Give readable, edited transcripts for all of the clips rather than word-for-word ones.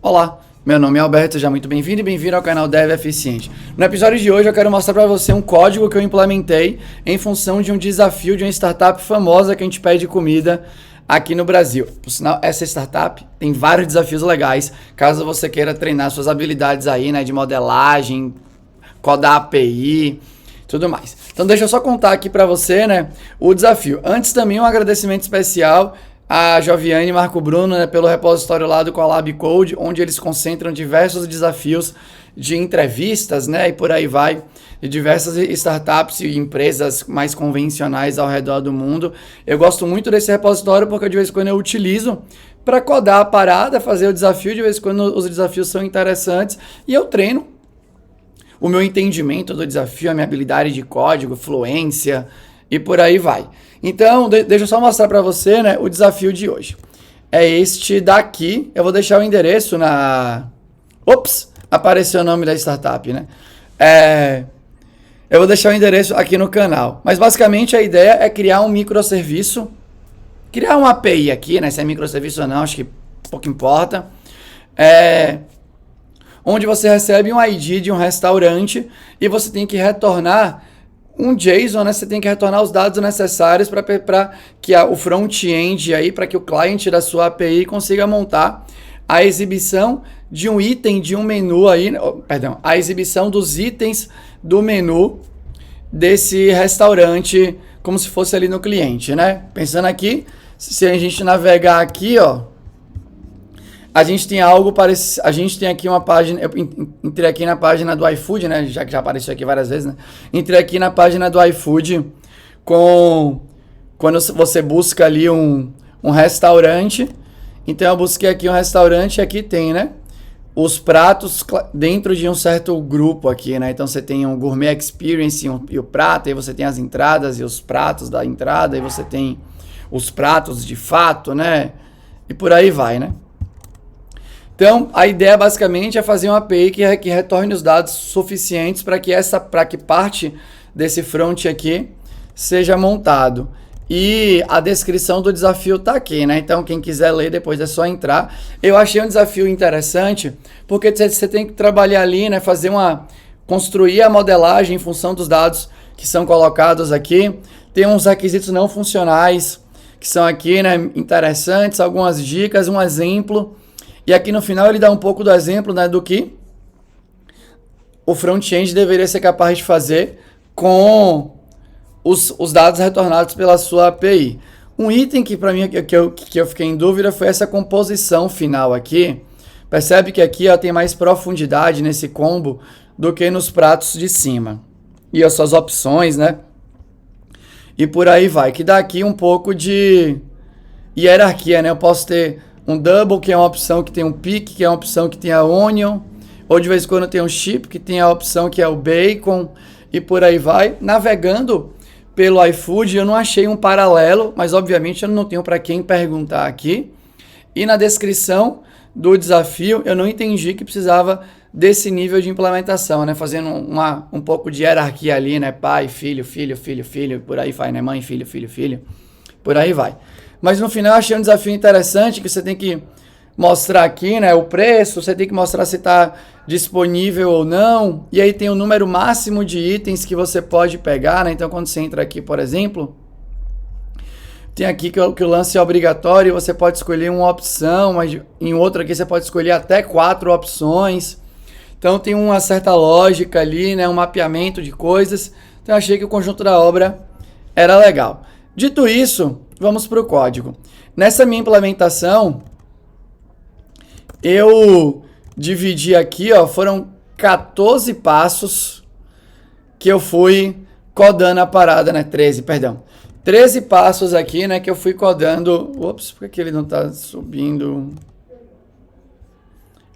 Olá, meu nome é Alberto, seja muito bem-vindo e bem-vindo ao canal Dev Eficiente. No episódio de hoje eu quero mostrar para você um código que eu implementei em função de um desafio de uma startup famosa que a gente pede comida aqui no Brasil. Por sinal, essa startup tem vários desafios legais, caso você queira treinar suas habilidades aí, né, de modelagem, codar API, tudo mais. Então deixa eu só contar aqui para você, né, o desafio. Antes também um agradecimento especial a Joviane e Marco Bruno, né, pelo repositório lá do Collab Code, onde eles concentram diversos desafios de entrevistas, né, e por aí vai, de diversas startups e empresas mais convencionais ao redor do mundo. Eu gosto muito desse repositório porque de vez em quando eu utilizo para codar a parada, fazer o desafio, de vez em quando os desafios são interessantes e eu treino o meu entendimento do desafio, a minha habilidade de código, fluência e por aí vai. Então, deixa eu só mostrar para você, né, o desafio de hoje. É este daqui. Eu vou deixar o endereço na... Ops! Apareceu o nome da startup, né? Eu vou deixar o endereço aqui no canal. Mas, basicamente, a ideia é criar um microserviço. Criar uma API aqui, né? Se é microserviço ou não, acho que pouco importa. Onde você recebe um ID de um restaurante e você tem que retornar um JSON, né? Você tem que retornar os dados necessários para que o front-end aí, para que o cliente da sua API consiga montar a exibição de um item de um menu aí, perdão, a exibição dos itens do menu desse restaurante, como se fosse ali no cliente, né? Pensando aqui, se a gente navegar aqui, ó, a gente tem algo parecido. A gente tem aqui uma página. Eu entrei aqui na página do iFood, né? Já que já apareceu aqui várias vezes, né? Entrei aqui na página do iFood quando você busca ali um restaurante. Então eu busquei aqui um restaurante e aqui tem, né? Os pratos dentro de um certo grupo aqui, né? Então você tem um Gourmet Experience e o prato, aí você tem as entradas e os pratos da entrada, aí você tem os pratos de fato, né? E por aí vai, né? Então, a ideia basicamente é fazer uma API que retorne os dados suficientes para que parte desse front aqui seja montado. E a descrição do desafio está aqui, né? Então, quem quiser ler depois é só entrar. Eu achei um desafio interessante porque você tem que trabalhar ali, né? Construir a modelagem em função dos dados que são colocados aqui. Tem uns requisitos não funcionais que são aqui, né? Interessantes, algumas dicas, um exemplo. E aqui no final ele dá um pouco do exemplo, né, do que o front-end deveria ser capaz de fazer com os dados retornados pela sua API. Um item que para mim que eu fiquei em dúvida foi essa composição final aqui. Percebe que aqui ó, tem mais profundidade nesse combo do que nos pratos de cima. E as suas opções, né? E por aí vai, que dá aqui um pouco de hierarquia, né? Eu posso ter um double, que é uma opção que tem um pick, que é uma opção que tem a onion, ou de vez em quando tem um chip, que tem a opção que é o bacon, e por aí vai. Navegando pelo iFood, eu não achei um paralelo, mas obviamente eu não tenho para quem perguntar aqui. E na descrição do desafio, eu não entendi que precisava desse nível de implementação, né? Fazendo um pouco de hierarquia ali, né? Pai, filho, filho, filho, filho, por aí vai, né? Mãe, filho, filho, filho, por aí vai. Mas no final eu achei um desafio interessante que você tem que mostrar aqui, né, o preço, você tem que mostrar se está disponível ou não, e aí tem o número máximo de itens que você pode pegar, né? Então quando você entra aqui, por exemplo, tem aqui que o lance é obrigatório, você pode escolher uma opção, mas em outro aqui você pode escolher até 4 opções, então tem uma certa lógica ali, né, um mapeamento de coisas, então eu achei que o conjunto da obra era legal. Dito isso, vamos para o código. Nessa minha implementação, eu dividi aqui, ó, foram 14 passos que eu fui codando a parada, né? 13 passos aqui, né, que eu fui codando. Ops, por que ele não está subindo?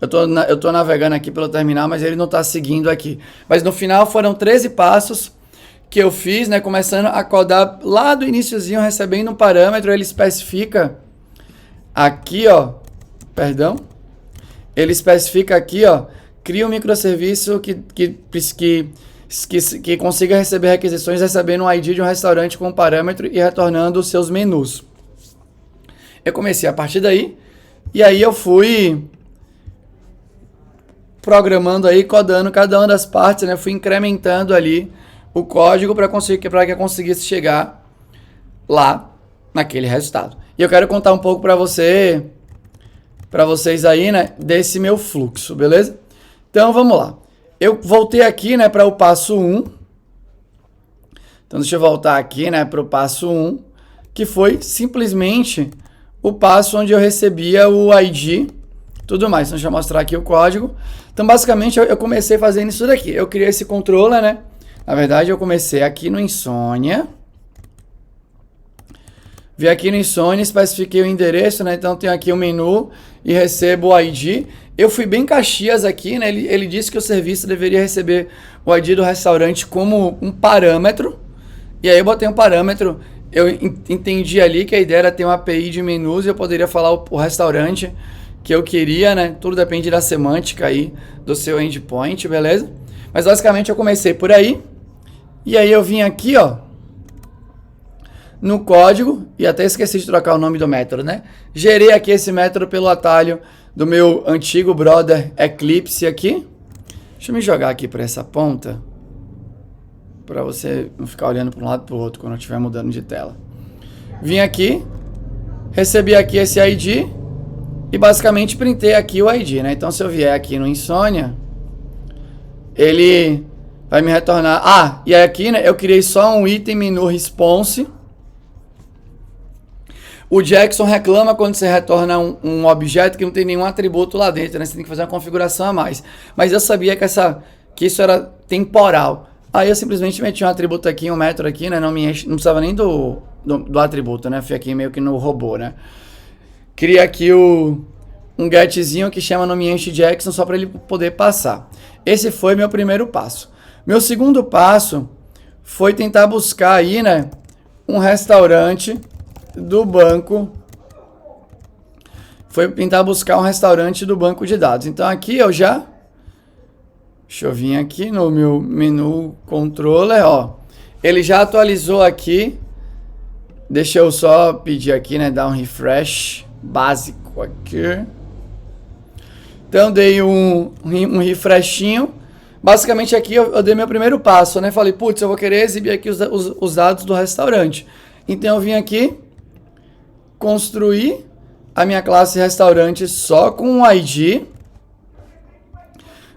Eu tô navegando aqui pelo terminal, mas ele não está seguindo aqui. Mas no final foram 13 passos que eu fiz, né, começando a codar lá do iniciozinho, recebendo um parâmetro, ele especifica aqui, ó, ele especifica aqui, ó, cria um microserviço que consiga receber requisições recebendo um ID de um restaurante com um parâmetro e retornando os seus menus. Eu comecei a partir daí, e aí eu fui programando aí, codando cada uma das partes, né? Fui incrementando ali o código para que eu conseguisse chegar lá naquele resultado. E eu quero contar um pouco para vocês aí, né, desse meu fluxo, beleza? Então vamos lá. Eu voltei aqui, né, para o passo 1. Então deixa eu voltar aqui, né, para o passo 1, que foi simplesmente o passo onde eu recebia o ID, tudo mais. Então deixa eu mostrar aqui o código. Então basicamente eu comecei fazendo isso daqui. Eu criei esse controller, né? Na verdade eu comecei aqui no Insomnia. Vi aqui no Insomnia, especifiquei o endereço, né? Então tenho aqui o menu e recebo o ID. Eu fui bem Caxias aqui, né? Ele disse que o serviço deveria receber o ID do restaurante como um parâmetro. E aí eu botei um parâmetro. Eu entendi ali que a ideia era ter uma API de menus e eu poderia falar o restaurante que eu queria, né? Tudo depende da semântica aí do seu endpoint, beleza? Mas basicamente eu comecei por aí. E aí eu vim aqui, ó, no código, e até esqueci de trocar o nome do método, né? Gerei aqui esse método pelo atalho do meu antigo brother Eclipse aqui. Deixa eu me jogar aqui para essa ponta, para você não ficar olhando para um lado e para o outro quando eu estiver mudando de tela. Vim aqui, recebi aqui esse ID e basicamente printei aqui o ID, né? Então se eu vier aqui no Insomnia, ele vai me retornar. Ah, e aqui, né, eu criei só um item menu response. O Jackson reclama quando você retorna um objeto que não tem nenhum atributo lá dentro, né? Você tem que fazer uma configuração a mais. Mas eu sabia que isso era temporal. Aí eu simplesmente meti um atributo aqui, um método aqui, né? Não precisava nem do atributo, né? Fui aqui meio que no robô, né? Criei aqui um getzinho que chama nome enche Jackson só para ele poder passar. Esse foi meu primeiro passo. Meu segundo passo foi tentar buscar aí, né? Um restaurante do banco. Foi tentar buscar um restaurante do banco de dados. Então aqui eu já... Deixa eu vir aqui no meu menu controller, ó. Ele já atualizou aqui. Deixa eu só pedir aqui, né? Dar um refresh básico aqui. Então dei um refreshinho. Basicamente aqui eu dei meu primeiro passo, né? Falei, putz, eu vou querer exibir aqui os dados do restaurante. Então eu vim aqui construir a minha classe restaurante só com o ID.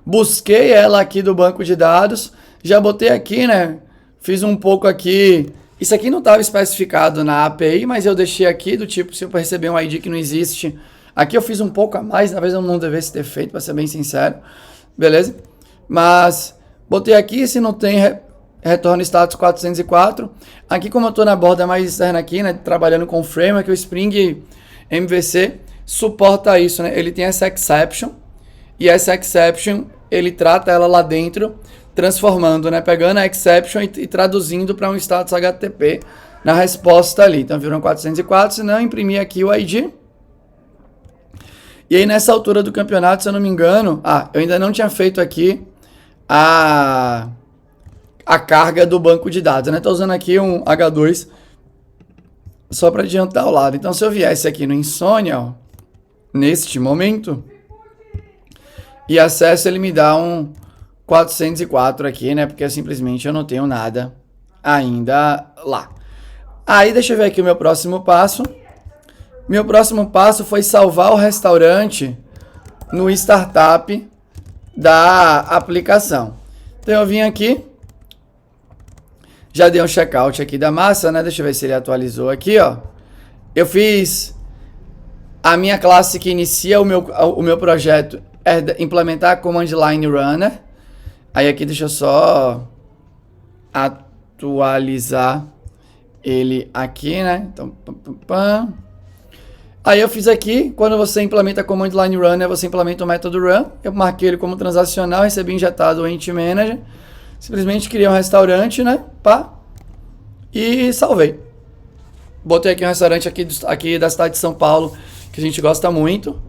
Busquei ela aqui do banco de dados. Já botei aqui, né? Fiz um pouco aqui. Isso aqui não estava especificado na API, mas eu deixei aqui do tipo, se eu receber um ID que não existe. Aqui eu fiz um pouco a mais, talvez eu não devesse ter feito, para ser bem sincero. Beleza? Mas botei aqui, se não tem, retorno status 404. Aqui, como eu estou na borda mais externa aqui, né, trabalhando com framework, o Spring MVC suporta isso, né? Ele tem essa exception, e essa exception, ele trata ela lá dentro, transformando, né, pegando a exception e traduzindo para um status HTTP na resposta ali. Então, virou 404, se não, imprimir aqui o ID. E aí, nessa altura do campeonato, se eu não me engano, eu ainda não tinha feito aqui a carga do banco de dados, né? Estou usando aqui um H2 só para adiantar o lado. Então, se eu viesse aqui no Insomnia, ó, neste momento, e acesso, ele me dá um 404 aqui, né? Porque simplesmente eu não tenho nada ainda lá. Aí, deixa eu ver aqui o meu próximo passo. Meu próximo passo foi salvar o restaurante no startup da aplicação. Então eu vim aqui, já dei um checkout aqui da massa, né? Deixa eu ver se ele atualizou aqui, ó. Eu fiz a minha classe que inicia o meu projeto, é implementar a Command Line Runner. Aí aqui deixa eu só atualizar ele aqui, né? Então, aí eu fiz aqui, quando você implementa a Command Line Runner, você implementa o método Run. Eu marquei ele como transacional, recebi injetado o Ent Manager. Simplesmente criei um restaurante, né? Pá. E salvei. Botei aqui um restaurante aqui da cidade de São Paulo, que a gente gosta muito.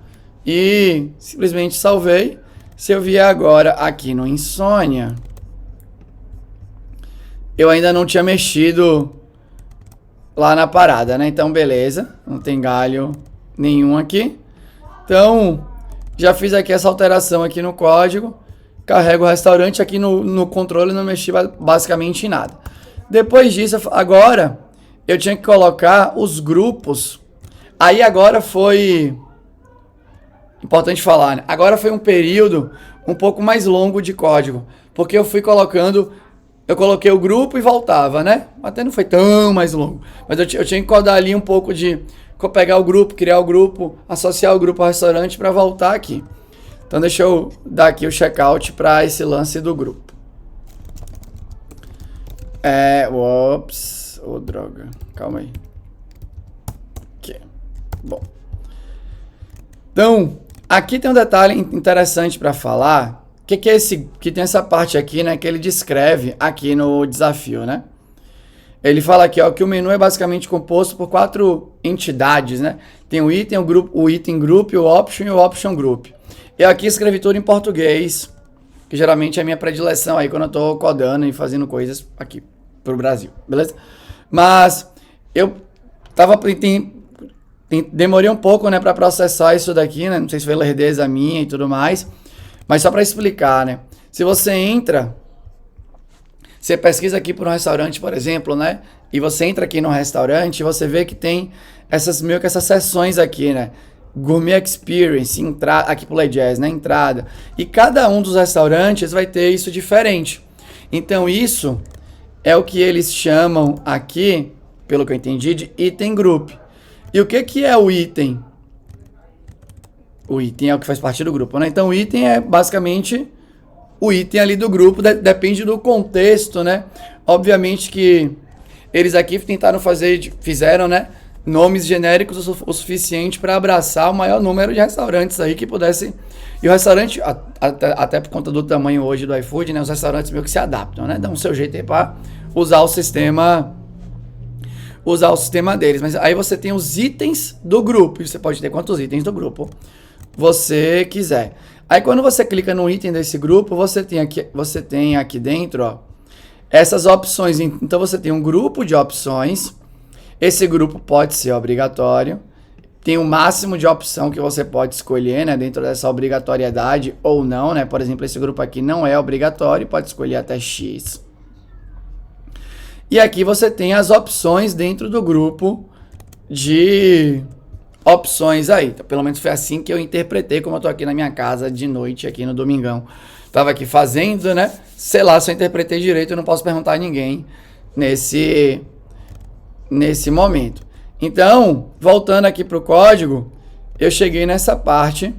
E simplesmente salvei. Se eu vier agora aqui no Insomnia, eu ainda não tinha mexido lá na parada, né? Então, beleza. Não tem galho nenhum aqui. Então, Já fiz aqui essa alteração aqui no código. Carrego o restaurante aqui no controle, não mexi basicamente em nada. Depois disso, agora eu tinha que colocar os grupos. Aí agora foi... Importante falar, né? Agora foi um período um pouco mais longo de código. Porque eu fui colocando... Eu coloquei o grupo e voltava, né? Até não foi tão mais longo. Mas eu tinha que codar ali um pouco de... Pegar o grupo, criar o grupo, associar o grupo ao restaurante para voltar aqui. Então deixa eu dar aqui o checkout para esse lance do grupo. Ops, droga, calma aí. Aqui, bom. Então, aqui tem um detalhe interessante para falar. Que é esse? Que tem essa parte aqui, né? Que ele descreve aqui no desafio, né? Ele fala aqui, ó, que o menu é basicamente composto por 4 entidades, né? Tem o item, o grupo, o item group, o option e o option group. Eu aqui escrevi tudo em português, que geralmente é a minha predileção aí quando eu tô codando e fazendo coisas aqui pro Brasil, beleza? Mas eu demorei um pouco, né, para processar isso daqui, né? Não sei se foi lerdeza minha e tudo mais, mas só para explicar, né? Se você entra, você pesquisa aqui por um restaurante, por exemplo, né? E você entra aqui no restaurante, você vê que tem meio que essas seções aqui, né? Gourmet Experience, aqui pro Play Jazz, né? Entrada. E cada um dos restaurantes vai ter isso diferente. Então isso é o que eles chamam aqui, pelo que eu entendi, de item group. E o que é o item? O item é o que faz parte do grupo, né? Então o item é basicamente o item ali do grupo, depende do contexto, né? Obviamente que eles aqui fizeram, né? Nomes genéricos o suficiente para abraçar o maior número de restaurantes aí que pudesse. E o restaurante, até por conta do tamanho hoje do iFood, né? Os restaurantes meio que se adaptam, né? Dão o seu jeito aí para usar o sistema deles. Mas aí você tem os itens do grupo. E você pode ter quantos itens do grupo você quiser. Aí quando você clica no item desse grupo, você tem aqui dentro, ó, essas opções. Então você tem um grupo de opções. Esse grupo pode ser obrigatório. Tem o máximo de opção que você pode escolher, né, dentro dessa obrigatoriedade ou não, né? Por exemplo, esse grupo aqui não é obrigatório, pode escolher até X. E aqui você tem as opções dentro do grupo de opções aí. Então, pelo menos foi assim que eu interpretei, como eu tô aqui na minha casa de noite, aqui no domingão. Tava aqui fazendo, né? Sei lá se eu interpretei direito, eu não posso perguntar a ninguém nesse momento. Então, voltando aqui pro código, eu cheguei nessa parte.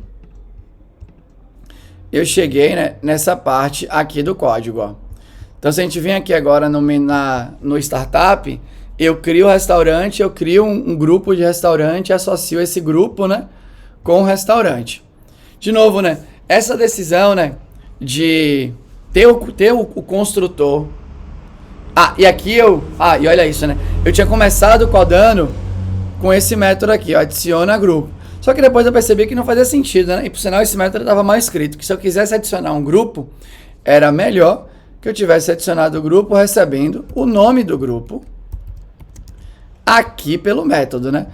Né, nessa parte aqui do código, ó. Então, se a gente vem aqui agora no Startup, eu crio o restaurante, eu crio um grupo de restaurante e associo esse grupo, né, com o restaurante. De novo, né, essa decisão, né, de ter o construtor. E aqui e olha isso, né, eu tinha começado codando com esse método aqui, ó, adiciona grupo. Só que depois eu percebi que não fazia sentido, né, e por sinal esse método estava mal escrito, que se eu quisesse adicionar um grupo, era melhor que eu tivesse adicionado o grupo recebendo o nome do grupo aqui pelo método, né?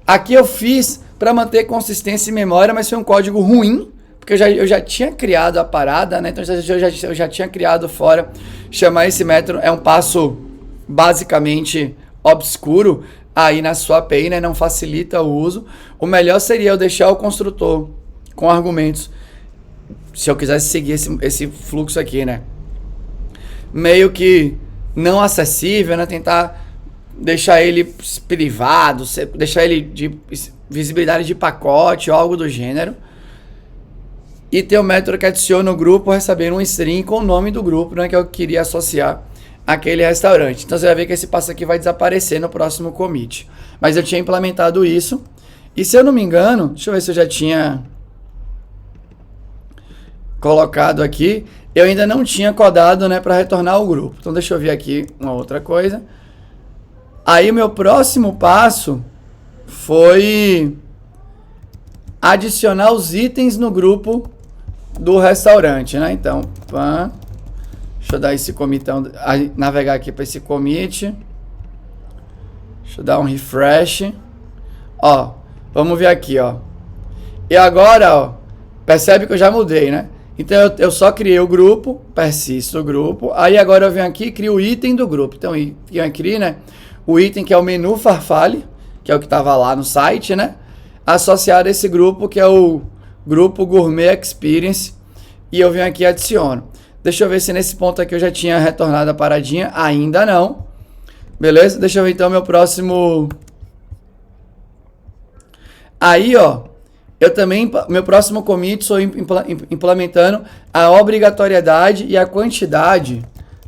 Aqui eu fiz para manter consistência e memória, mas foi um código ruim, porque eu já tinha criado a parada, né? Então eu já tinha criado fora. Chamar esse método é um passo basicamente obscuro aí na sua API, né? Não facilita o uso. O melhor seria eu deixar o construtor com argumentos, se eu quisesse seguir esse fluxo aqui, né? Meio que não acessível, né? Tentar deixar ele privado, deixar ele de visibilidade de pacote ou algo do gênero. E ter o método que adiciona o grupo recebendo um string com o nome do grupo, né, que eu queria associar àquele restaurante. Então você vai ver que esse passo aqui vai desaparecer no próximo commit. Mas eu tinha implementado isso. E se eu não me engano, deixa eu ver se eu já tinha colocado aqui. Eu ainda não tinha codado, né, para retornar o grupo. Então deixa eu ver aqui uma outra coisa. Aí o meu próximo passo foi adicionar os itens no grupo do restaurante, né? Então, deixa eu dar esse commitão, navegar aqui para esse commit. Deixa eu dar um refresh. Ó, vamos ver aqui, ó. E agora, ó, Percebe que eu já mudei, né? Então eu só criei o grupo, persisto o grupo, aí agora eu venho aqui e crio o item do grupo. Então eu crio, né, o item que é o menu Farfalle, que é o que estava lá no site, né? Associado a esse grupo que é o grupo Gourmet Experience, e eu venho aqui e adiciono. Deixa eu ver se nesse ponto aqui eu já tinha retornado a paradinha, ainda não. Beleza? Deixa eu ver então meu próximo... Aí, ó, eu também, meu próximo commit, sou implementando a obrigatoriedade e a quantidade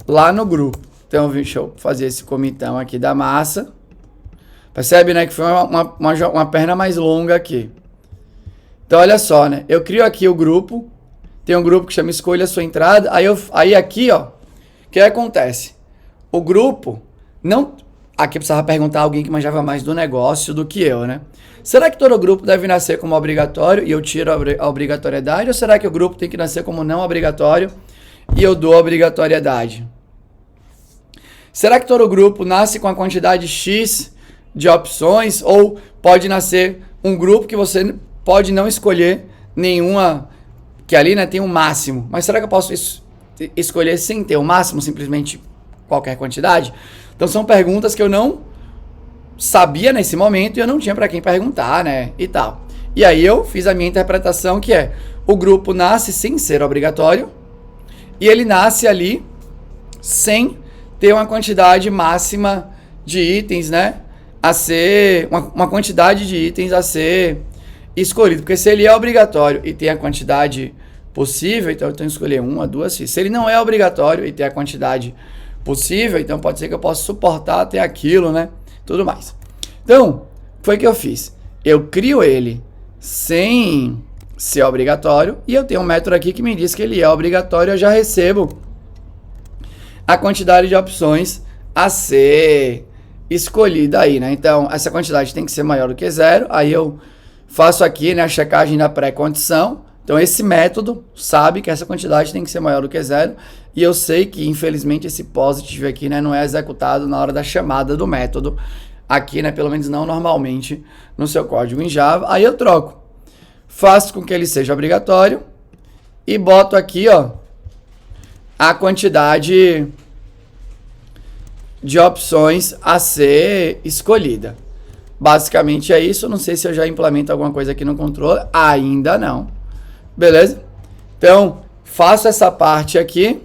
lá no grupo. Então, deixa eu fazer esse commitão aqui da massa. Percebe, né, que foi uma perna mais longa aqui. Então, olha só, né, eu crio aqui o grupo, tem um grupo que chama Escolha a Sua Entrada, aí aqui, ó, o que acontece? O grupo, não... Aqui eu precisava perguntar a alguém que manjava mais do negócio do que eu, né? Será que todo grupo deve nascer como obrigatório e eu tiro a obrigatoriedade? Ou será que o grupo tem que nascer como não obrigatório e eu dou a obrigatoriedade? Será que todo grupo nasce com a quantidade X de opções? Ou pode nascer um grupo que você pode não escolher nenhuma, que ali, né, tem um máximo. Mas será que eu posso escolher sem ter o máximo, simplesmente qualquer quantidade? Então são perguntas que eu não sabia nesse momento e eu não tinha para quem perguntar, né, e tal. E aí eu fiz a minha interpretação, que é: o grupo nasce sem ser obrigatório e ele nasce ali sem ter uma quantidade máxima de itens, né, a ser, uma quantidade de itens a ser escolhido. Porque se ele é obrigatório e tem a quantidade possível, então eu tenho que escolher uma, duas, se ele não é obrigatório e tem a quantidade possível, então pode ser que eu possa suportar até aquilo, né? Tudo mais. Então, foi o que eu fiz. Eu crio ele sem ser obrigatório e eu tenho um método aqui que me diz que ele é obrigatório. Eu já recebo a quantidade de opções a ser escolhida aí, né? Então, essa quantidade tem que ser maior do que 0. Aí eu faço aqui, né, a checagem da pré-condição. Então, esse método sabe que essa quantidade tem que ser maior do que 0. E eu sei que, infelizmente, esse positive aqui, né, não é executado na hora da chamada do método. Aqui, né, pelo menos não normalmente no seu código em Java. Aí eu troco. Faço com que ele seja obrigatório. E boto aqui, ó, a quantidade de opções a ser escolhida. Basicamente é isso. Não sei se eu já implemento alguma coisa aqui no controle. Ainda não. Beleza? Então, faço essa parte aqui.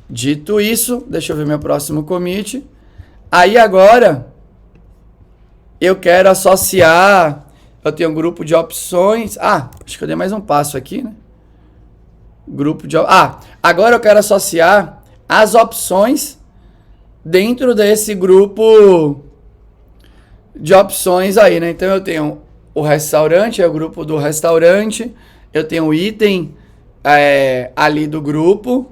Dito isso, deixa eu ver meu próximo commit. Aí agora, eu quero associar... Eu tenho um grupo de opções. Acho que eu dei mais um passo aqui, né? Grupo de... agora eu quero associar as opções dentro desse grupo de opções aí, né? Então eu tenho o restaurante, é o grupo do restaurante. Eu tenho o item ali do grupo.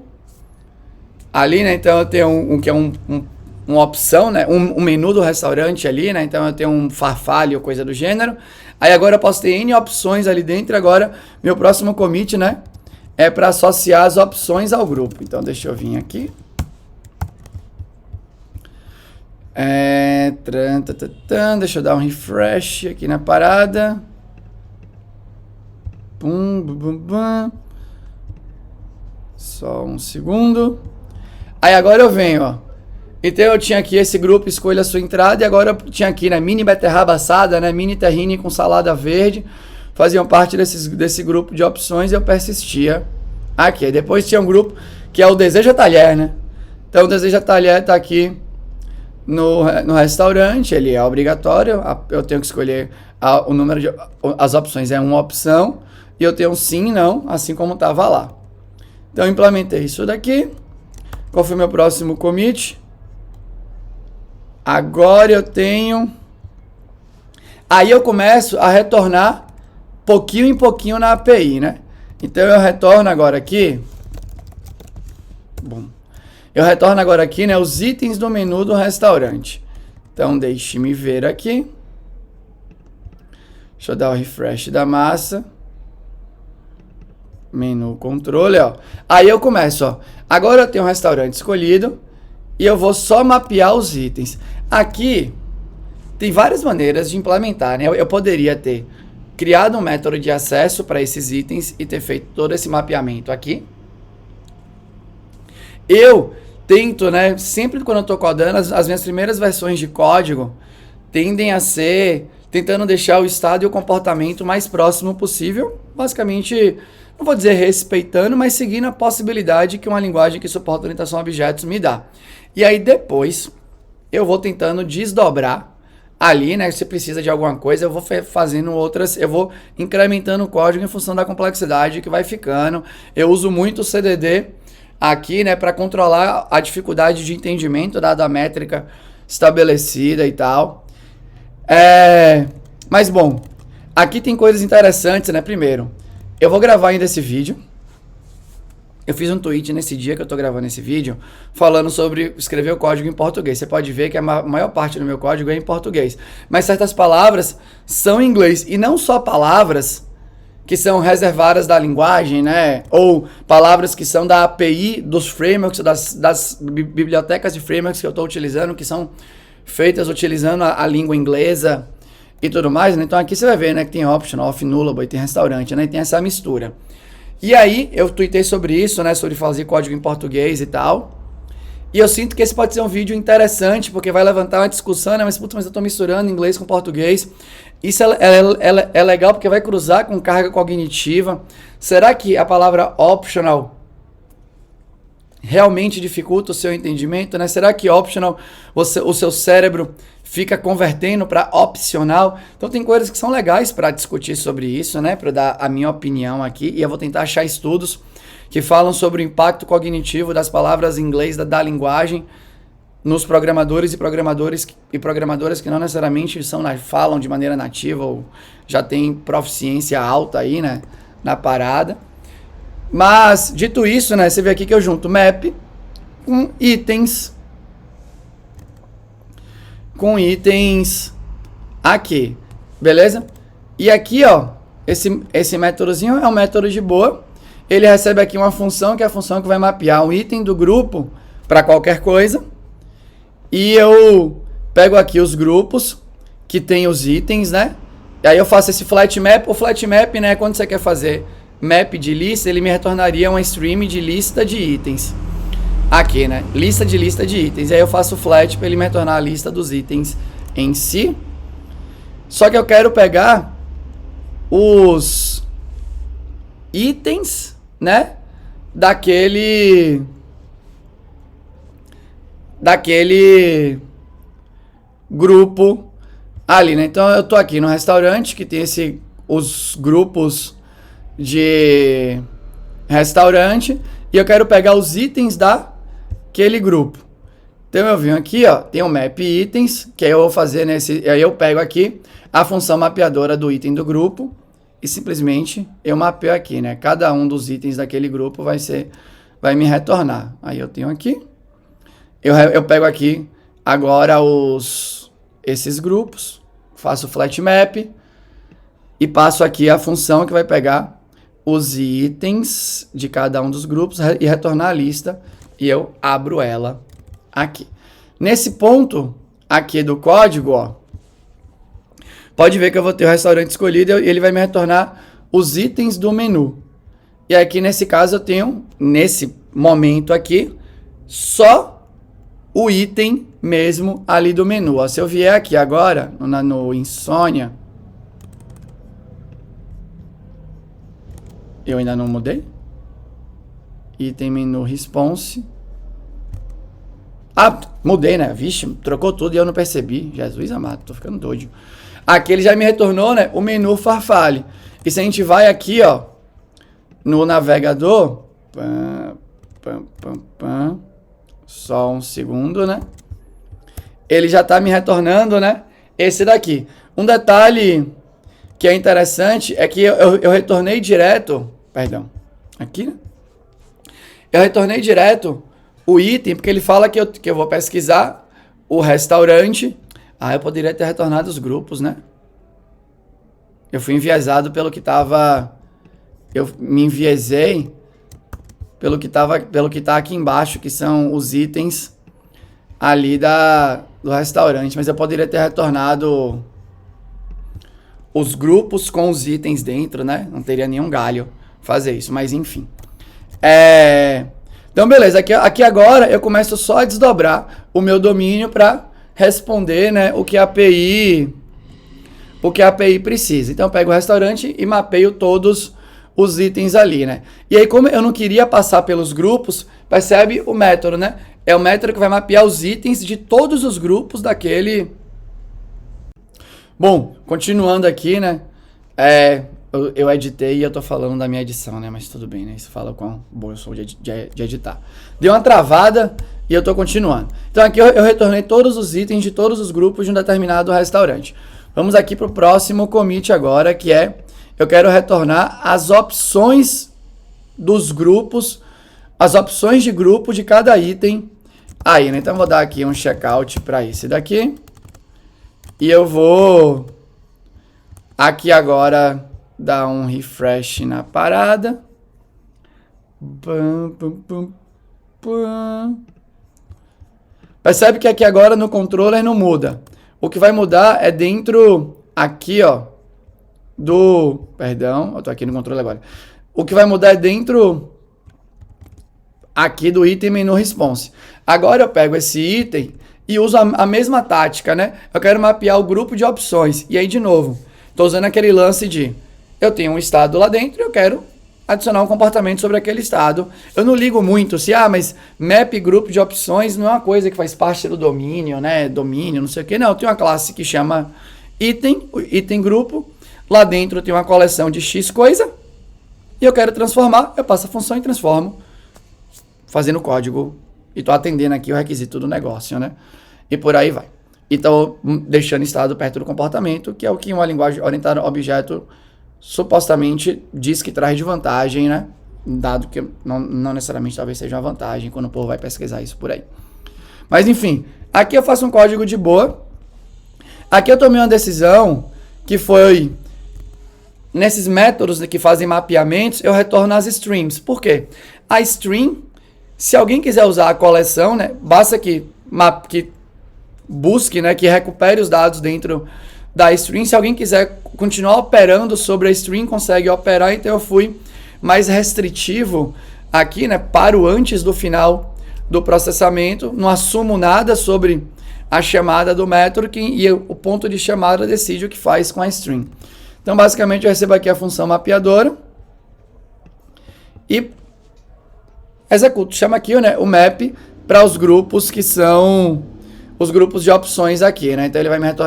Ali, né? Então eu tenho que é uma opção, né? Um menu do restaurante ali, né? Então eu tenho um Farfalle ou coisa do gênero. Aí agora eu posso ter N opções ali dentro. Agora, meu próximo commit, né, é para associar as opções ao grupo. Então deixa eu vir aqui. Deixa eu dar um refresh aqui na parada. Só um segundo. Aí agora eu venho, ó. Então eu tinha aqui esse grupo, escolha a sua entrada, e agora eu tinha aqui, né, mini beterraba assada, né, mini tahine com salada verde, faziam parte desse grupo de opções, e eu persistia aqui. Aí depois tinha um grupo que é o Deseja Talher, né? Então o Deseja Talher tá aqui no restaurante, ele é obrigatório, eu tenho que escolher o número de... As opções é uma opção, e eu tenho um sim e não, assim como estava lá. Então eu implementei isso daqui. Qual foi o meu próximo commit? Agora eu tenho... Aí eu começo a retornar pouquinho em pouquinho na API, né? Então eu retorno agora aqui... Eu retorno agora aqui, né, os itens do menu do restaurante. Então deixe-me ver aqui. Deixa eu dar o refresh da massa. Menu controle, ó. Aí eu começo, ó. Agora eu tenho um restaurante escolhido e eu vou só mapear os itens. Aqui tem várias maneiras de implementar, né? Eu poderia ter criado um método de acesso para esses itens e ter feito todo esse mapeamento aqui. Eu tento, né, sempre quando eu estou codando, as minhas primeiras versões de código tendem a ser tentando deixar o estado e o comportamento mais próximo possível, basicamente, não vou dizer respeitando, mas seguindo a possibilidade que uma linguagem que suporta orientação a objetos me dá. E aí depois eu vou tentando desdobrar ali, né, se precisa de alguma coisa, eu vou fazendo outras, eu vou incrementando o código em função da complexidade que vai ficando. Eu uso muito o CDD aqui, né, para controlar a dificuldade de entendimento dada a métrica estabelecida e tal. Mas bom, aqui tem coisas interessantes, né? Primeiro, eu vou gravar ainda esse vídeo. Eu fiz um tweet nesse dia que eu tô gravando esse vídeo falando sobre escrever o código em português. Você pode ver que a maior parte do meu código é em português. Mas certas palavras são em inglês. E não só palavras que são reservadas da linguagem, né? Ou palavras que são da API dos frameworks, das bibliotecas de frameworks que eu estou utilizando, que são feitas utilizando a língua inglesa e tudo mais, né? Então aqui você vai ver, né, que tem optional, off nullable, tem restaurante, né? Tem essa mistura. E aí, eu tuitei sobre isso, né? Sobre fazer código em português e tal. E eu sinto que esse pode ser um vídeo interessante, porque vai levantar uma discussão, né? Mas, puta, mas eu tô misturando inglês com português. Isso é legal porque vai cruzar com carga cognitiva. Será que a palavra optional realmente dificulta o seu entendimento, né? Será que optional, o seu cérebro fica convertendo para opcional? Então tem coisas que são legais para discutir sobre isso, né? Para dar a minha opinião aqui, e eu vou tentar achar estudos que falam sobre o impacto cognitivo das palavras em inglês da linguagem nos programadores e programadoras que não necessariamente falam de maneira nativa ou já tem proficiência alta aí, né, na parada. Mas, dito isso, né, você vê aqui que eu junto map com itens aqui, beleza? E aqui, ó, esse métodozinho é um método de boa. Ele recebe aqui uma função, que é a função que vai mapear um item do grupo para qualquer coisa. E eu pego aqui os grupos que tem os itens, né? E aí eu faço esse flat map. O flat map, né, quando você quer fazer map de lista, ele me retornaria uma stream de lista de itens. Aqui, né? Lista de itens. E aí eu faço flat para ele me retornar a lista dos itens em si. Só que eu quero pegar os itens, né? Daquele grupo ali, né? Então eu tô aqui no restaurante que tem os grupos de restaurante e eu quero pegar os itens daquele grupo. Então eu venho aqui, ó, tem o map itens, que aí eu vou fazer aí eu pego aqui a função mapeadora do item do grupo e simplesmente eu mapeio aqui, né? Cada um dos itens daquele grupo vai me retornar. Aí eu tenho aqui, eu pego aqui agora esses grupos, faço flat map e passo aqui a função que vai pegar os itens de cada um dos grupos e retornar a lista, e eu abro ela aqui. Nesse ponto aqui do código, ó, pode ver que eu vou ter o restaurante escolhido e ele vai me retornar os itens do menu. E aqui nesse caso eu tenho, nesse momento aqui, só o item mesmo ali do menu. Ó, se eu vier aqui agora, no Insônia, eu ainda não mudei. Item menu response. Ah, mudei, né? Vixe, trocou tudo e eu não percebi. Jesus amado, tô ficando doido. Aqui ele já me retornou, né, o menu Farfalle. E se a gente vai aqui, ó, no navegador, só um segundo, né? Ele já tá me retornando, né, esse daqui. Um detalhe que é interessante é que eu retornei direto, perdão, aqui, né? Eu retornei direto o item, porque ele fala que eu vou pesquisar o restaurante. Ah, eu poderia ter retornado os grupos, né? Eu fui enviesado pelo que tava... Eu me enviesei pelo que tá aqui embaixo, que são os itens ali do restaurante. Mas eu poderia ter retornado os grupos com os itens dentro, né? Não teria nenhum galho fazer isso, mas enfim. Então, beleza. Aqui agora eu começo só a desdobrar o meu domínio para responder, né, o que a API precisa. Então, eu pego o restaurante e mapeio todos os itens ali, né? E aí, como eu não queria passar pelos grupos, percebe o método, né? É o método que vai mapear os itens de todos os grupos daquele... Bom, continuando aqui, né? Eu editei e eu tô falando da minha edição, né? Mas tudo bem, né? Isso fala quão bom eu sou de editar. Deu uma travada e eu tô continuando. Então aqui eu retornei todos os itens de todos os grupos de um determinado restaurante. Vamos aqui pro próximo commit agora, que é... Eu quero retornar as opções dos grupos, as opções de grupo de cada item aí, né? Então eu vou dar aqui um checkout para esse daqui. E eu vou aqui agora dar um refresh na parada. Percebe que aqui agora no controller não muda. O que vai mudar é dentro aqui, ó, do... Perdão, eu tô aqui no controle agora. O que vai mudar é dentro aqui do item menu response. Agora eu pego esse item e uso a mesma tática, né? Eu quero mapear o grupo de opções. E aí, de novo, tô usando aquele lance de... Eu tenho um estado lá dentro e eu quero adicionar um comportamento sobre aquele estado. Eu não ligo muito se, mas map grupo de opções não é uma coisa que faz parte do domínio, né? Domínio, não sei o que. Não, eu tenho uma classe que chama item grupo. Lá dentro tem uma coleção de X coisa. E eu quero transformar, eu passo a função e transformo, fazendo código. E tô atendendo aqui o requisito do negócio, né? E por aí vai. E tô deixando estado perto do comportamento, que é o que uma linguagem orientada a objeto supostamente diz que traz de vantagem, né? Dado que não necessariamente talvez seja uma vantagem quando o povo vai pesquisar isso por aí. Mas enfim, aqui eu faço um código de boa. Aqui eu tomei uma decisão que foi... Nesses métodos que fazem mapeamentos, eu retorno as streams. Por quê? A stream, se alguém quiser usar a coleção, né, basta que busque, né, que recupere os dados dentro da stream. Se alguém quiser continuar operando sobre a stream, consegue operar. Então eu fui mais restritivo aqui, né, paro antes do final do processamento, não assumo nada sobre a chamada do método e o ponto de chamada decide o que faz com a stream. Então, basicamente, eu recebo aqui a função mapeadora e executo. Chama aqui, né, o map para os grupos que são os grupos de opções aqui, né? Então,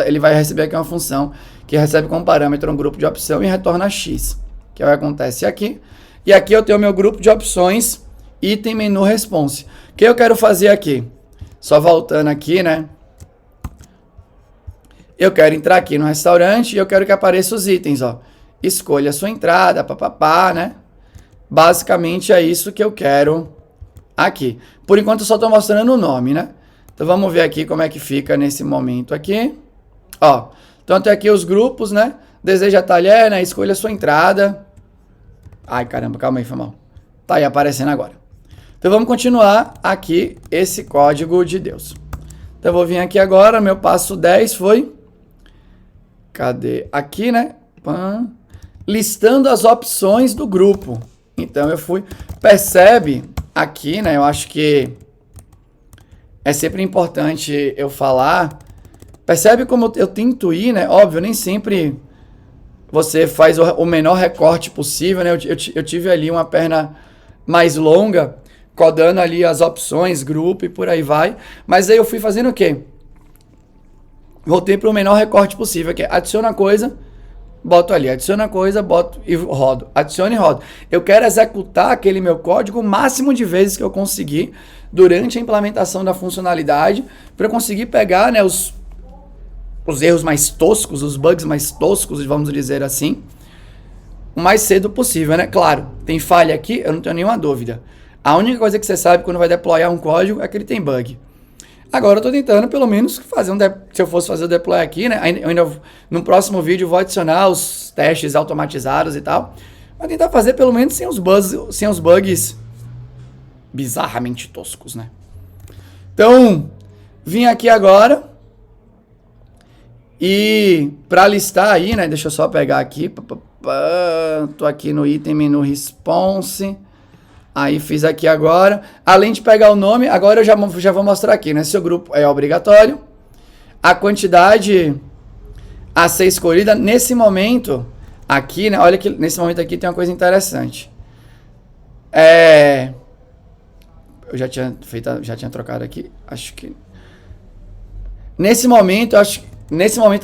ele vai receber aqui uma função que recebe como parâmetro um grupo de opção e retorna X, que é o que acontece aqui. E aqui eu tenho o meu grupo de opções, item menu response. O que eu quero fazer aqui? Só voltando aqui, né? Eu quero entrar aqui no restaurante e eu quero que apareçam os itens, ó. Escolha a sua entrada, papapá, né? Basicamente é isso que eu quero aqui. Por enquanto eu só estou mostrando o nome, né? Então vamos ver aqui como é que fica nesse momento aqui. Ó, então tem aqui os grupos, né? Deseja talher, né? Escolha a sua entrada. Ai, caramba, calma aí, foi mal. Tá aí aparecendo agora. Então vamos continuar aqui esse código de Deus. Então eu vou vir aqui agora, meu passo 10 foi... Cadê? Aqui, né? Listando as opções do grupo. Então, eu fui... Percebe aqui, né? Eu acho que é sempre importante eu falar. Percebe como eu tento ir, né? Óbvio, nem sempre você faz o menor recorte possível, né? Eu tive ali uma perna mais longa, codando ali as opções, grupo e por aí vai. Mas aí eu fui fazendo o quê? Voltei para o menor recorte possível, que é adiciona coisa, boto ali, adiciona coisa, boto e rodo, adiciona e rodo. Eu quero executar aquele meu código o máximo de vezes que eu conseguir durante a implementação da funcionalidade, para eu conseguir pegar, né, os erros mais toscos, os bugs mais toscos, vamos dizer assim, o mais cedo possível, né? Claro, tem falha aqui, eu não tenho nenhuma dúvida. A única coisa que você sabe quando vai deployar um código é que ele tem bug. Agora eu tô tentando, pelo menos, fazer se eu fosse fazer o deploy aqui, né? Eu ainda, no próximo vídeo, vou adicionar os testes automatizados e tal. Mas tentar fazer, pelo menos, sem os bugs bizarramente toscos, né? Então, vim aqui agora E para listar aí, né? Deixa eu só pegar aqui. Tô aqui no item menu response. Aí fiz aqui agora. Além de pegar o nome, agora eu já vou mostrar aqui, né? Se o grupo é obrigatório. A quantidade a ser escolhida nesse momento aqui, né? Olha que nesse momento aqui tem uma coisa interessante. Eu já tinha trocado aqui. Acho que nesse momento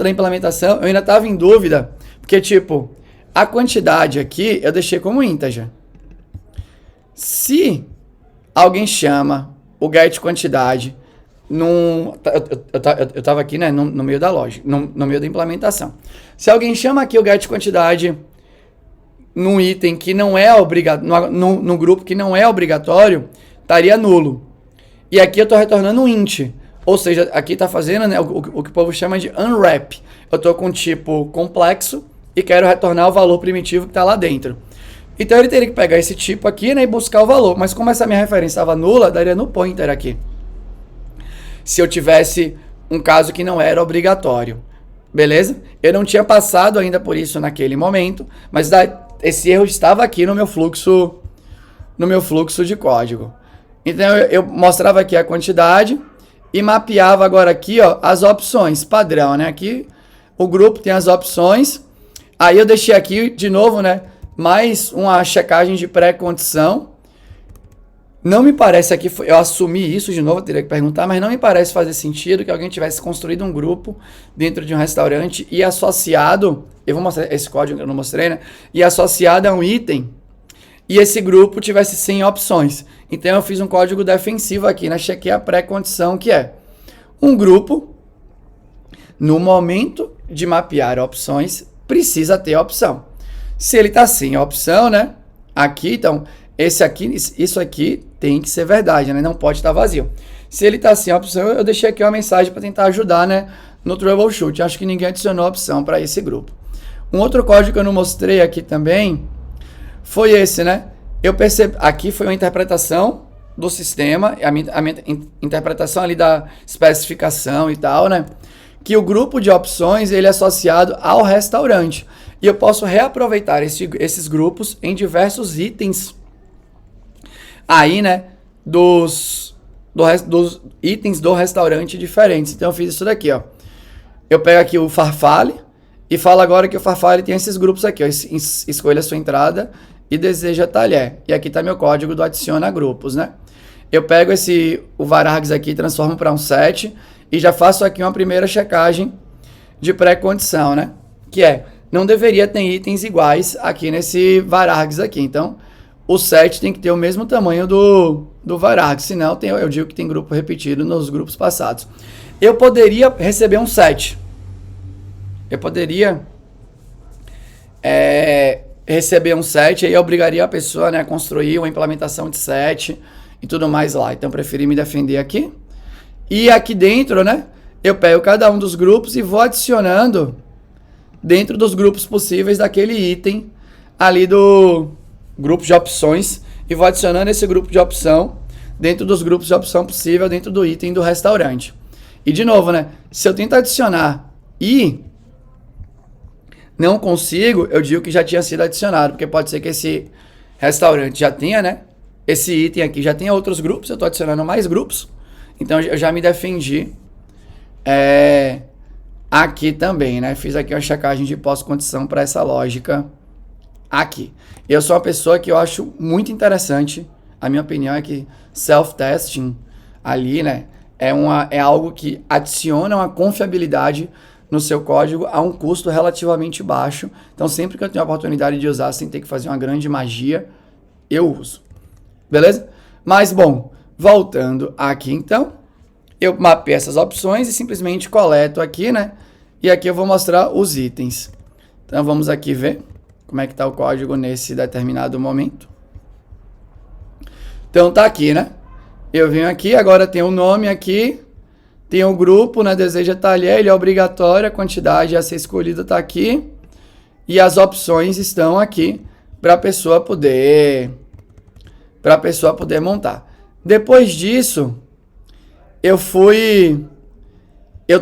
da implementação, eu ainda estava em dúvida, porque tipo, a quantidade aqui eu deixei como integer. Se alguém chama o get quantidade eu estava aqui, né, no meio da lógica, no meio da implementação. Se alguém chama aqui o get quantidade num item que não é obrigatório, no grupo que não é obrigatório, estaria nulo. E aqui eu estou retornando um int. Ou seja, aqui está fazendo, né, o que o povo chama de unwrap. Eu estou com um tipo complexo e quero retornar o valor primitivo que está lá dentro. Então ele teria que pegar esse tipo aqui, né, e buscar o valor. Mas como essa minha referência estava nula, daria no pointer aqui. Se eu tivesse um caso que não era obrigatório. Beleza? Eu não tinha passado ainda por isso naquele momento, mas esse erro estava aqui no meu fluxo de código. Então eu mostrava aqui a quantidade e mapeava agora aqui, ó, as opções padrão, né? Aqui o grupo tem as opções. Aí eu deixei aqui de novo, né, mais uma checagem de pré-condição. Não me parece aqui, eu assumi isso de novo, eu teria que perguntar, mas não me parece fazer sentido que alguém tivesse construído um grupo dentro de um restaurante e associado, eu vou mostrar esse código que eu não mostrei, né? E associado a um item, e esse grupo tivesse 100 opções. Então eu fiz um código defensivo aqui, né? Chequei a pré-condição que é um grupo, no momento de mapear opções, precisa ter opção. Se ele está sem opção, né? Aqui, então, isso aqui tem que ser verdade, né? Não pode estar vazio. Se ele está sem opção, eu deixei aqui uma mensagem para tentar ajudar, né, no troubleshoot. Acho que ninguém adicionou opção para esse grupo. Um outro código que eu não mostrei aqui também foi esse, né? Eu percebi, aqui foi uma interpretação do sistema, a minha interpretação ali da especificação e tal, né? Que o grupo de opções ele é associado ao restaurante. E eu posso reaproveitar esses grupos em diversos itens aí, né, dos itens do restaurante diferentes. Então eu fiz isso daqui, ó. Eu pego aqui o Farfalle e falo agora que o Farfalle tem esses grupos aqui, ó. Escolha a sua entrada e deseja talher. E aqui está meu código do adiciona grupos, né? Eu pego o varargs aqui e transformo para um set e já faço aqui uma primeira checagem de pré-condição, né? Que é, não deveria ter itens iguais aqui nesse varargs aqui. Então, o set tem que ter o mesmo tamanho do varargs, senão eu digo que tem grupo repetido nos grupos passados. Eu poderia receber um set. Eu poderia receber um set, aí eu obrigaria a pessoa, né, a construir uma implementação de set e tudo mais lá. Então, eu preferi me defender aqui. E aqui dentro, né, eu pego cada um dos grupos e vou adicionando dentro dos grupos possíveis daquele item ali do grupo de opções e vou adicionando esse grupo de opção dentro dos grupos de opção possível dentro do item do restaurante. E de novo, né, se eu tento adicionar e não consigo, eu digo que já tinha sido adicionado, porque pode ser que esse restaurante já tenha, né, esse item aqui já tenha outros grupos, eu estou adicionando mais grupos, então eu já me defendi aqui também, né, fiz aqui uma checagem de pós-condição para essa lógica aqui. Eu sou uma pessoa que eu acho muito interessante, a minha opinião é que self-testing ali, né, é algo que adiciona uma confiabilidade no seu código a um custo relativamente baixo. Então, sempre que eu tenho a oportunidade de usar sem ter que fazer uma grande magia, eu uso. Beleza? Mas, bom, voltando aqui então, eu mapeio essas opções e simplesmente coleto aqui, né? E aqui eu vou mostrar os itens. Então, vamos aqui ver como é que está o código nesse determinado momento. Então, tá aqui, né? Eu venho aqui, agora tem o nome aqui, tem o grupo, né? Deseja talher, ele é obrigatório, a quantidade a ser escolhida está aqui. E as opções estão aqui para a pessoa poder montar. Depois disso, eu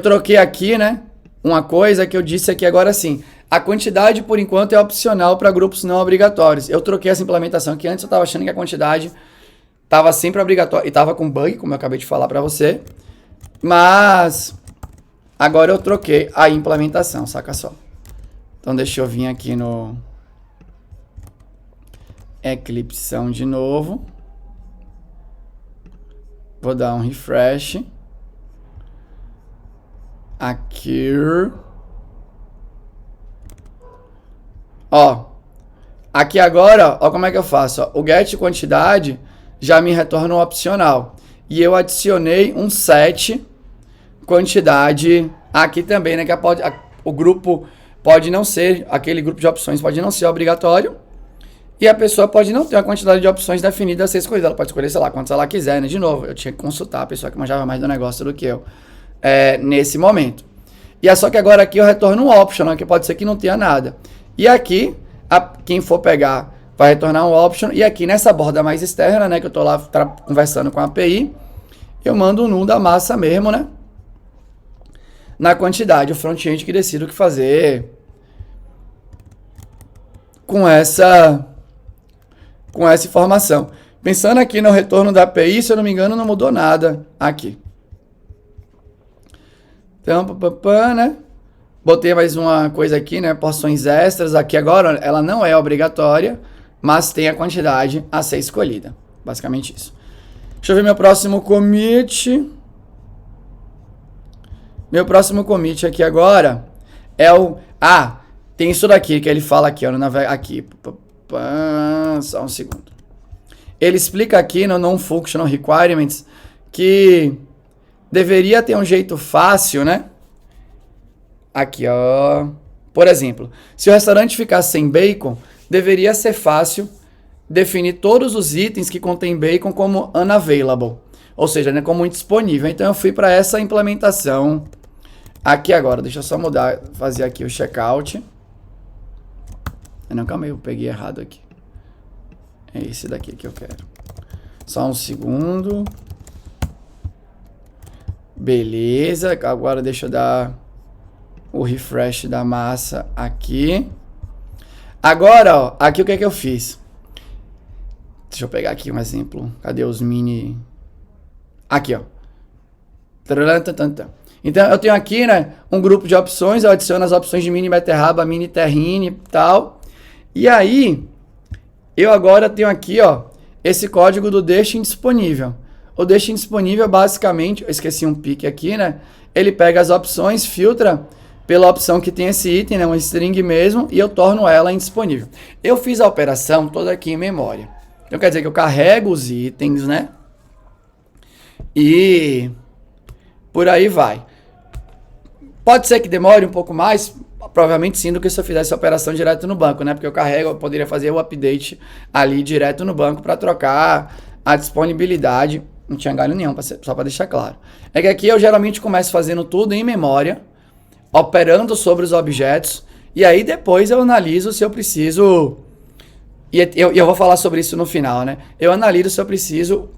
troquei aqui, né? uma coisa que eu disse aqui agora sim. A quantidade, por enquanto, é opcional para grupos não obrigatórios. Eu troquei essa implementação, que antes eu estava achando que a quantidade estava sempre obrigatória. E estava com bug, como eu acabei de falar para você. Mas agora eu troquei a implementação, saca só. Então deixa eu vir aqui no Eclipse de novo. Vou dar um refresh. Aqui. Ó. Aqui agora, ó como é que eu faço. Ó. O get quantidade já me retorna um opcional. E eu adicionei um set quantidade aqui também, né? Que o grupo pode não ser, aquele grupo de opções pode não ser obrigatório. E a pessoa pode não ter uma quantidade de opções definida a ser escolhida. Ela pode escolher, sei lá, quantas ela quiser, né? De novo, eu tinha que consultar a pessoa que manjava mais do negócio do que eu nesse momento. E é só que agora aqui eu retorno um optional, que pode ser que não tenha nada. E aqui, quem for pegar vai retornar um option. E aqui nessa borda mais externa, né? Que eu tô lá conversando com a API, eu mando um null da massa mesmo, né? Na quantidade, o front-end que decide o que fazer com essa informação. Pensando aqui no retorno da API, se eu não me engano, não mudou nada aqui. Então, né? Botei mais uma coisa aqui, né? Porções extras. Aqui agora, ela não é obrigatória, mas tem a quantidade a ser escolhida. Basicamente isso. Deixa eu ver meu próximo commit. Meu próximo commit aqui agora é o... tem isso daqui que ele fala aqui, ó, aqui. Só um segundo. Ele explica aqui no Non-Functional Requirements que deveria ter um jeito fácil, né? Aqui, ó. Por exemplo, se o restaurante ficar sem bacon, deveria ser fácil definir todos os itens que contêm bacon como unavailable. Ou seja, né, como indisponível. Então eu fui para essa implementação aqui agora. Deixa eu só mudar, fazer aqui o checkout. Não, calma aí, eu peguei errado aqui. É esse daqui que eu quero. Só um segundo. Beleza, agora deixa eu dar o refresh da massa aqui. Agora, ó, aqui o que é que eu fiz? Deixa eu pegar aqui um exemplo. Cadê os mini... Aqui, ó. Então, eu tenho aqui, né, um grupo de opções. Eu adiciono as opções de mini beterraba, mini terrine e tal. E aí, eu agora tenho aqui, ó, esse código do deixa indisponível. O deixa indisponível, basicamente, eu esqueci um pique aqui, né? Ele pega as opções, filtra pela opção que tem esse item, né, uma string mesmo, e eu torno ela indisponível. Eu fiz a operação toda aqui em memória. Então, quer dizer que eu carrego os itens, né? E por aí vai. Pode ser que demore um pouco mais, provavelmente sim, do que se eu fizesse a operação direto no banco, né? Porque eu poderia fazer o update ali direto no banco para trocar a disponibilidade. Não tinha galho nenhum, só para deixar claro. É que aqui eu geralmente começo fazendo tudo em memória, operando sobre os objetos, e aí depois eu analiso se eu preciso... E eu vou falar sobre isso no final, né? Eu analiso se eu preciso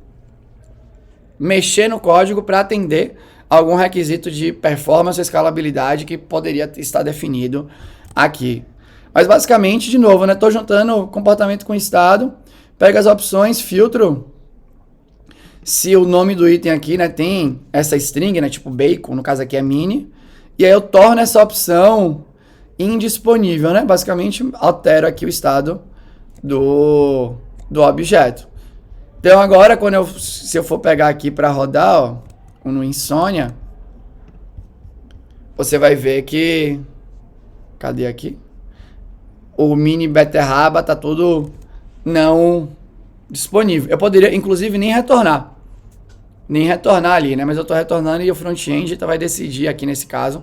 mexer no código para atender algum requisito de performance ou escalabilidade que poderia estar definido aqui. Mas basicamente, de novo, né? Estou juntando comportamento com estado, pego as opções, filtro se o nome do item aqui, né, tem essa string, né, tipo bacon, no caso aqui é mini, e aí eu torno essa opção indisponível, né? Basicamente altero aqui o estado do objeto. Então agora, se eu for pegar aqui para rodar, ó, no Insomnia, você vai ver que... Cadê aqui? O mini beterraba tá tudo não disponível. Eu poderia, inclusive, nem retornar ali, né? Mas eu tô retornando e o front-end vai decidir aqui nesse caso.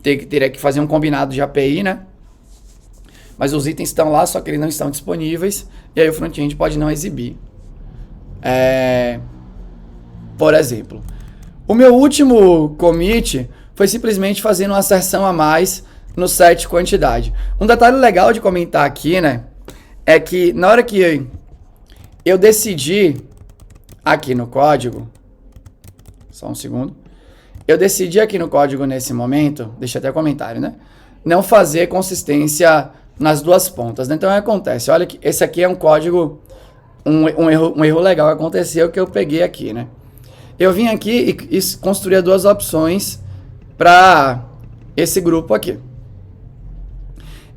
Teria que fazer um combinado de API, né? Mas os itens estão lá, só que eles não estão disponíveis. E aí o front-end pode não exibir. Por exemplo, o meu último commit foi simplesmente fazendo uma asserção a mais no set quantidade. Um detalhe legal de comentar aqui, né? É que na hora que eu decidi aqui no código, só um segundo, eu decidi aqui no código nesse momento, deixa até comentário, né? Não fazer consistência nas duas pontas, né? Então, o que acontece? Olha que esse aqui é um código, um erro legal que aconteceu que eu peguei aqui, né? Eu vim aqui e construí duas opções para esse grupo aqui.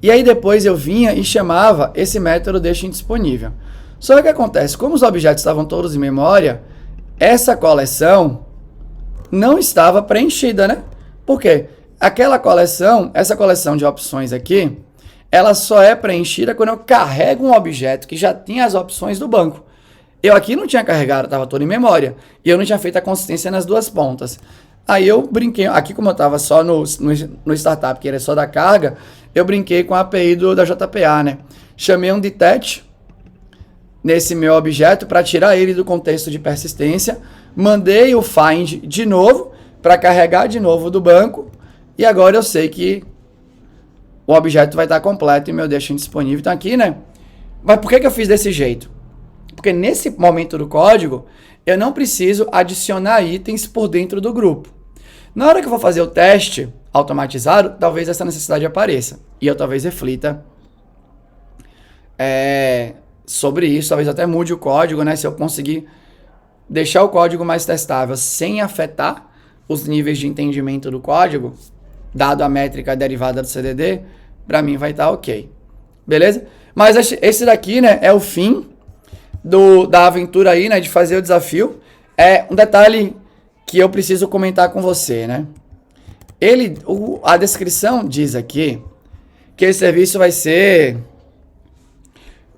E aí depois eu vinha e chamava esse método deixa indisponível. Só que o que acontece? Como os objetos estavam todos em memória, essa coleção não estava preenchida, né? Por quê? Essa coleção de opções aqui, ela só é preenchida quando eu carrego um objeto que já tinha as opções do banco. Eu aqui não tinha carregado, estava todo em memória. E eu não tinha feito a consistência nas duas pontas. Aí eu brinquei, aqui como eu estava só no startup, que era só da carga, eu brinquei com a API da JPA, né? Chamei um detach nesse meu objeto para tirar ele do contexto de persistência, mandei o find de novo para carregar de novo do banco e agora eu sei que o objeto vai estar completo e meu deixa indisponível. Então aqui, né? Mas por que eu fiz desse jeito? Porque nesse momento do código eu não preciso adicionar itens por dentro do grupo. Na hora que eu vou fazer o teste automatizado, talvez essa necessidade apareça e eu talvez reflita sobre isso, talvez até mude o código, né? Se eu conseguir deixar o código mais testável sem afetar os níveis de entendimento do código, dado a métrica derivada do CDD, para mim vai estar ok. Beleza? Mas esse daqui, né, é o fim da aventura aí, né, de fazer o desafio. É um detalhe que eu preciso comentar com você, né? A descrição diz aqui que esse serviço vai ser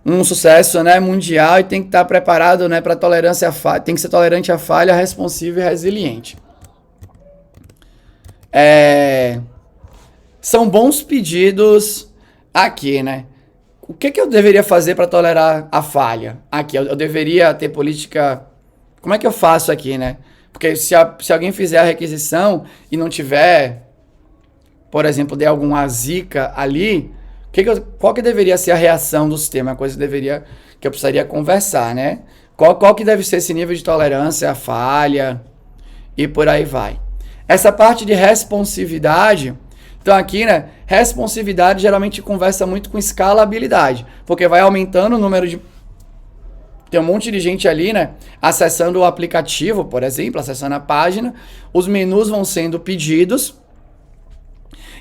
um sucesso, né, mundial e tem que estar preparado, né, para tolerância à falha, tem que ser tolerante à falha, responsivo e resiliente. São bons pedidos aqui, né? O que eu deveria fazer para tolerar a falha? Aqui, eu deveria ter política. Como é que eu faço aqui, né? Porque se alguém fizer a requisição e não tiver, por exemplo, der alguma zica ali, qual que deveria ser a reação do sistema? Uma coisa que eu precisaria conversar, né? Qual que deve ser esse nível de tolerância à falha e por aí vai. Essa parte de responsividade, então aqui, né? Responsividade geralmente conversa muito com escalabilidade, porque vai aumentando o número de... Tem um monte de gente ali, né? Acessando o aplicativo, por exemplo, acessando a página, os menus vão sendo pedidos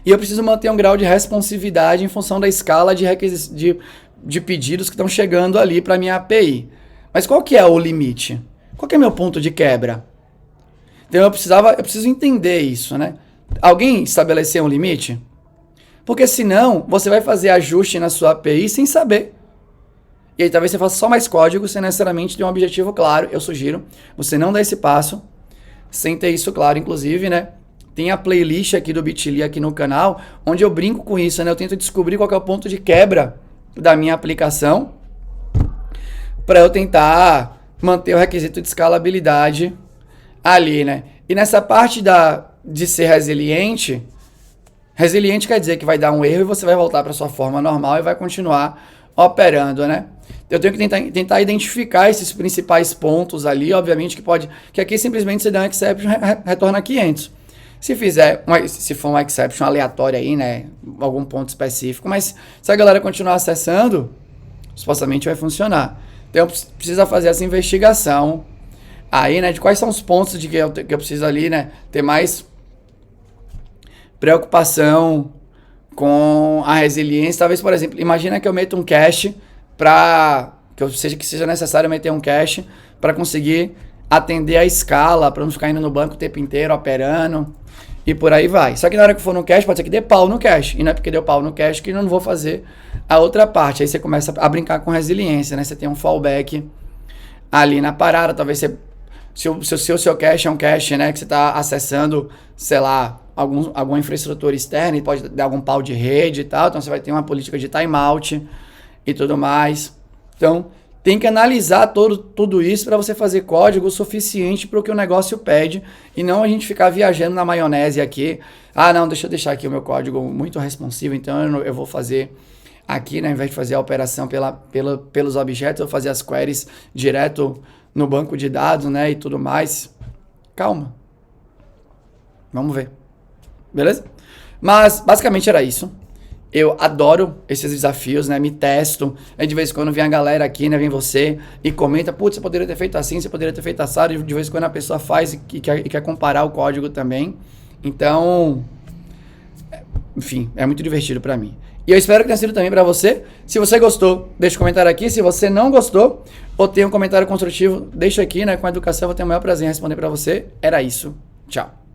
e eu preciso manter um grau de responsividade em função da escala de pedidos que estão chegando ali para minha API. Mas qual que é o limite? Qual que é meu ponto de quebra? Então eu preciso entender isso, né? Alguém estabelecer um limite? Porque senão você vai fazer ajuste na sua API sem saber. E aí talvez você faça só mais código sem necessariamente ter um objetivo claro. Eu sugiro você não dar esse passo sem ter isso claro. Inclusive, né? Tem a playlist aqui do Bitly aqui no canal, onde eu brinco com isso, né? Eu tento descobrir qual que é o ponto de quebra da minha aplicação para eu tentar manter o requisito de escalabilidade ali, né? E nessa parte de ser resiliente quer dizer que vai dar um erro e você vai voltar para sua forma normal e vai continuar operando, né? Eu tenho que tentar identificar esses principais pontos ali, obviamente que aqui simplesmente você dá um exception, retorna 500. Se for uma exception aleatória aí, né, algum ponto específico, mas se a galera continuar acessando, supostamente vai funcionar. Então precisa fazer essa investigação aí, né, de quais são os pontos que eu preciso ali, né, ter mais preocupação com a resiliência. Talvez, por exemplo, imagina que eu meto um cache que seja necessário meter um cache para conseguir atender a escala, para não ficar indo no banco o tempo inteiro, operando e por aí vai. Só que na hora que for no cache, pode ser que dê pau no cache. E não é porque deu pau no cache que eu não vou fazer a outra parte. Aí você começa a brincar com resiliência, né? Você tem um fallback ali na parada. Talvez se o seu cache é um cache, né, que você está acessando, sei lá, alguma infraestrutura externa e pode dar algum pau de rede e tal. Então você vai ter uma política de timeout e tudo mais. Então, tem que analisar tudo isso para você fazer código suficiente para o que o negócio pede e não a gente ficar viajando na maionese aqui. Ah, não, deixa eu deixar aqui o meu código muito responsivo, então eu vou fazer aqui, né, ao invés de fazer a operação pelos objetos, eu vou fazer as queries direto no banco de dados, né, e tudo mais. Calma. Vamos ver. Beleza? Mas, basicamente era isso. Eu adoro esses desafios, né? Me testo. Aí de vez em quando vem a galera aqui, né? Vem você e comenta, putz, você poderia ter feito assim, você poderia ter feito assado. De vez em quando a pessoa faz e quer comparar o código também. Então, enfim, é muito divertido pra mim. E eu espero que tenha sido também pra você. Se você gostou, deixa um comentário aqui. Se você não gostou ou tem um comentário construtivo, deixa aqui, né? Com a educação eu vou ter o maior prazer em responder pra você. Era isso. Tchau.